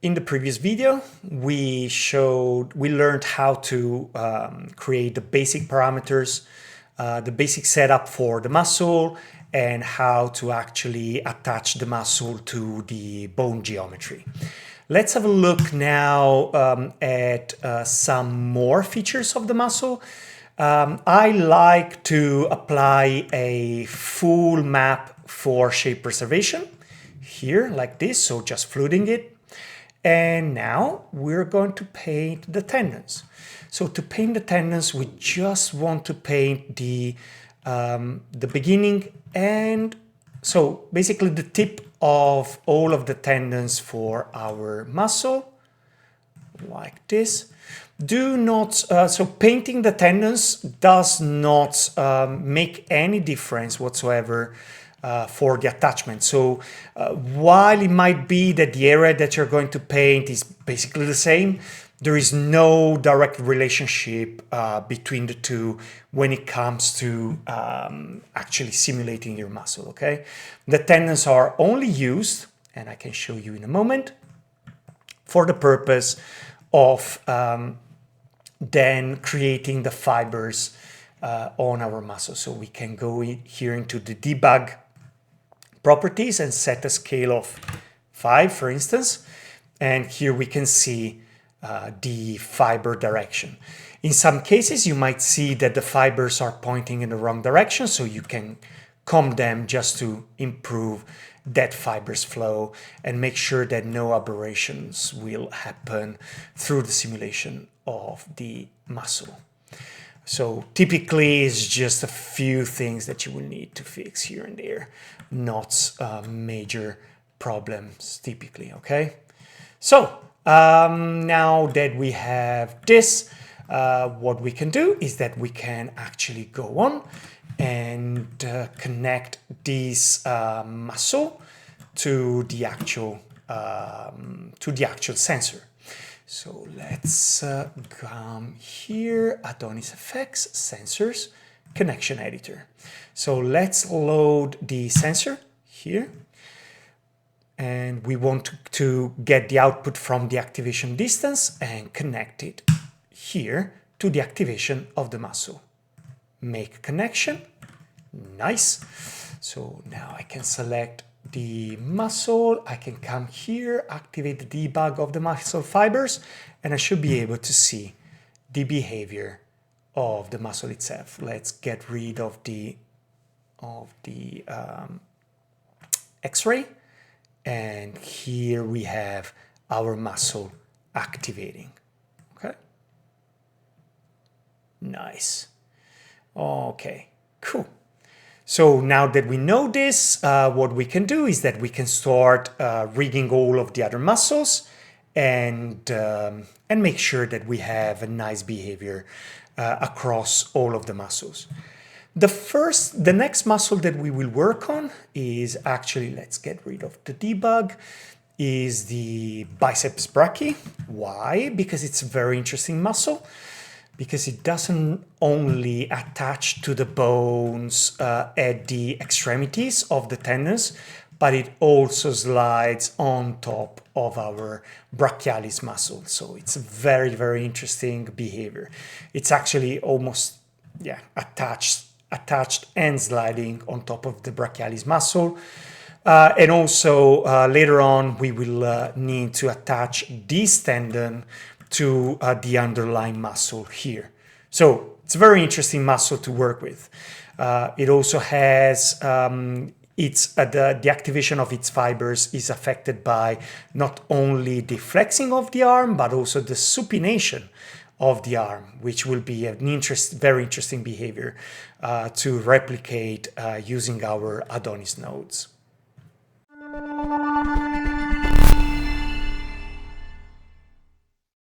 In the previous video, we learned how to create the basic parameters, the basic setup for the muscle, and how to actually attach the muscle to the bone geometry. Let's have a look now at some more features of the muscle. I like to apply a full map for shape preservation here like this, so just fluting it. And now we're going to paint the tendons. So to paint the tendons, we just want to paint the beginning and so basically the tip of all of the tendons for our muscle, like this. Do not, so painting the tendons does not make any difference whatsoever for the attachment. So while it might be that the area that you're going to paint is basically the same, there is no direct relationship between the two when it comes to actually simulating your muscle, okay? The tendons are only used, and I can show you in a moment, for the purpose of then creating the fibers on our muscle. So we can go here into the debug properties and set a scale of 5, for instance, and here we can see the fiber direction. In some cases, you might see that the fibers are pointing in the wrong direction, so you can comb them just to improve that fiber's flow and make sure that no aberrations will happen through the simulation of the muscle. So typically it's just a few things that you will need to fix here and there, not major problems typically, okay? So now that we have this, what we can do is that we can actually go on and connect this muscle to the actual sensor. So let's come here, AdonisFX Sensors Connection Editor. So let's load the sensor here. And we want to get the output from the activation distance and connect it here to the activation of the muscle. Make connection. Nice. So now I can select the muscle, I can come here, activate the debug of the muscle fibers, and I should be able to see the behavior of the muscle itself. Let's get rid of the X-ray, and here we have our muscle activating. Okay, nice. Okay, cool. So now that we know this, what we can do is that we can start rigging all of the other muscles and make sure that we have a nice behavior across all of the muscles. The next muscle that we will work on is actually, let's get rid of the debug, is the biceps brachii. Why? Because it's a very interesting muscle. Because it doesn't only attach to the bones at the extremities of the tendons, but it also slides on top of our brachialis muscle. So it's a very, very interesting behavior. It's actually almost, yeah, attached and sliding on top of the brachialis muscle. And also later on, we will need to attach this tendon to the underlying muscle here. So it's a very interesting muscle to work with. It also has the activation of its fibers is affected by not only the flexing of the arm, but also the supination of the arm, which will be an very interesting behavior to replicate using our Adonis nodes.